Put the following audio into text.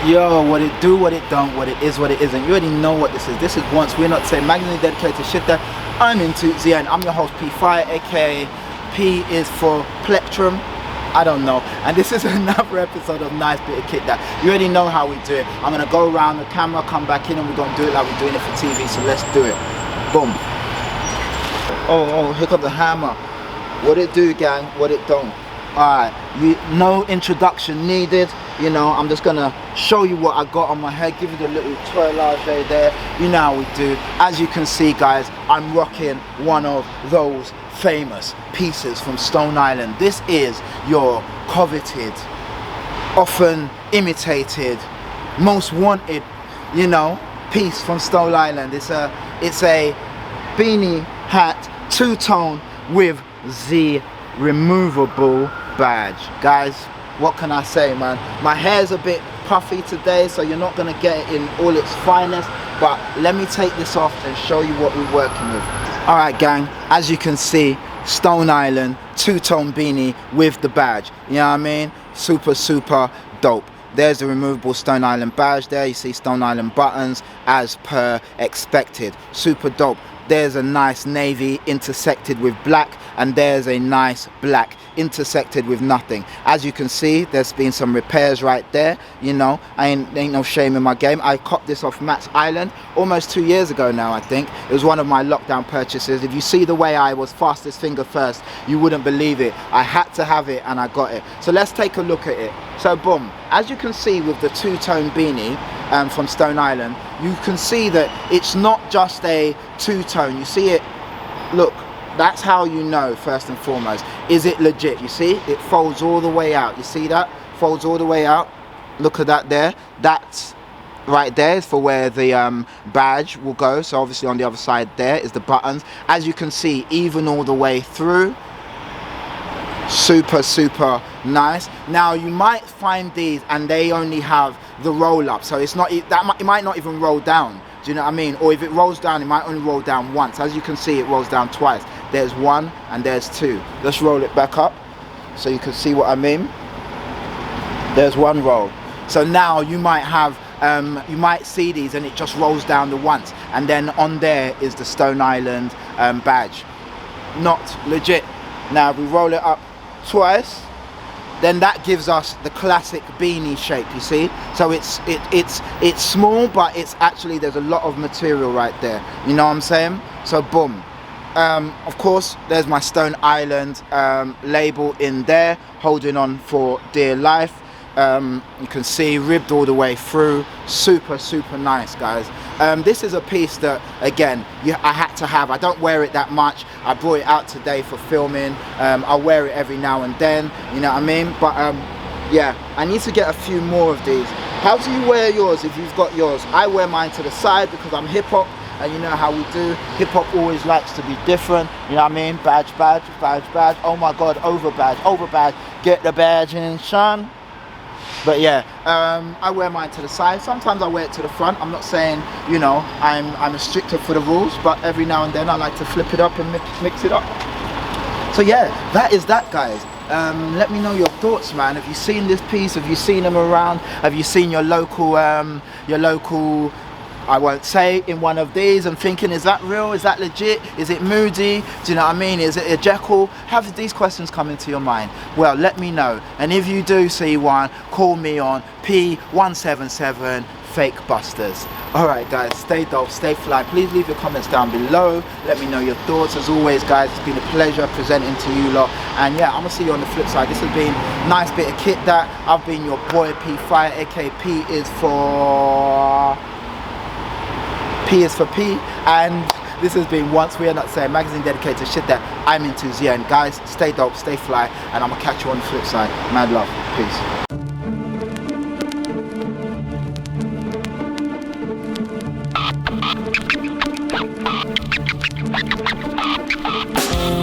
Yo, what it do, what it don't, what it is, what it isn't. You already know what this is. This is Once We're Not Saying, magazine dedicated to shit that I'm into. And I'm your host P Fire, aka P is for plectrum. I don't know. And this is another episode of Nice Bit of Kit That. You already know how we do it. I'm gonna go around the camera, come back in, and we're gonna do it like we're doing it for TV. So let's do it. Boom. Oh, here comes the hammer. What it do, gang? What it don't? Alright, no introduction needed. You know, I'm just gonna show you what I got on my head, give you the little twirlage there. You know how we do. As you can see, guys, I'm rocking one of those famous pieces from Stone Island. This is your coveted, often imitated, most wanted, you know, piece from Stone Island. It's a beanie hat, two-tone with the removable badge. Guys, what can I say, man? My hair's a bit puffy today, so you're not gonna get it in all its finest, but let me take this off and show you what we're working with. All right, gang, as you can see, Stone Island two-tone beanie with the badge. You know what I mean? Super dope. There's the removable Stone Island badge there. You see Stone Island buttons as per expected. Super dope. There's a nice navy intersected with black, and there's a nice black intersected with nothing. As you can see, there's been some repairs right there. You know, ain't no shame in my game. I copped this off Matt's Island almost 2 years ago now, I think. It was one of my lockdown purchases. If you see the way I was fastest finger first, you wouldn't believe it. I had to have it and I got it. So let's take a look at it. So boom, as you can see with the two-tone beanie from Stone Island, you can see that it's not just a two-tone. You see it, look, that's how you know, first and foremost, is it legit? You see, it folds all the way out. You see that? Folds all the way out. Look at that there. That's right there is for where the badge will go. So obviously on the other side there is the buttons. As you can see, even all the way through. Super nice. Now you might find these and they only have the roll up, so it's not that it might not even roll down. Do you know what I mean? Or if it rolls down, it might only roll down once. As you can see, it rolls down twice. There's one and there's two. Let's roll it back up so you can see what I mean. There's one roll. So now you might have you might see these and it just rolls down the once, and then on there is the Stone Island badge. Not legit. Now if we roll it up twice, then that gives us the classic beanie shape. You see, so it's small, but it's actually, there's a lot of material right there. You know what I'm saying? So boom. Of course, there's my Stone Island label in there, holding on for dear life. You can see ribbed all the way through. Super nice, guys. This is a piece that, again, I had to have. I don't wear it that much. I brought it out today for filming. I wear it every now and then, you know what I mean? But yeah, I need to get a few more of these. How do you wear yours if you've got yours? I wear mine to the side because I'm hip-hop, and you know how we do. Hip-hop always likes to be different, you know what I mean? Badge. Oh my God, over badge. Get the badge in, son. But yeah, I wear mine to the side. Sometimes I wear it to the front. I'm not saying, you know, I'm a stricter for the rules, but every now and then I like to flip it up and mix it up. So yeah, that is that, guys. Let me know your thoughts, man. Have you seen this piece? Have you seen them around? Have you seen your local, I won't say, in one of these and thinking, is that real? Is that legit? Is it moody? Do you know what I mean? Is it a Jekyll? Have these questions come into your mind? Well, let me know. And if you do see one, call me on P177 Fake Busters. Alright guys, stay dope, stay fly. Please leave your comments down below. Let me know your thoughts. As always, guys, it's been a pleasure presenting to you lot. And yeah, I'm gonna see you on the flip side. This has been Nice Bit of Kit That. I've been your boy P Fire, aka P is for P, and this has been Once We Are Not Saying, magazine dedicated to shit that I'm into. And guys, stay dope, stay fly, and I'm gonna catch you on the flip side. Mad love, peace.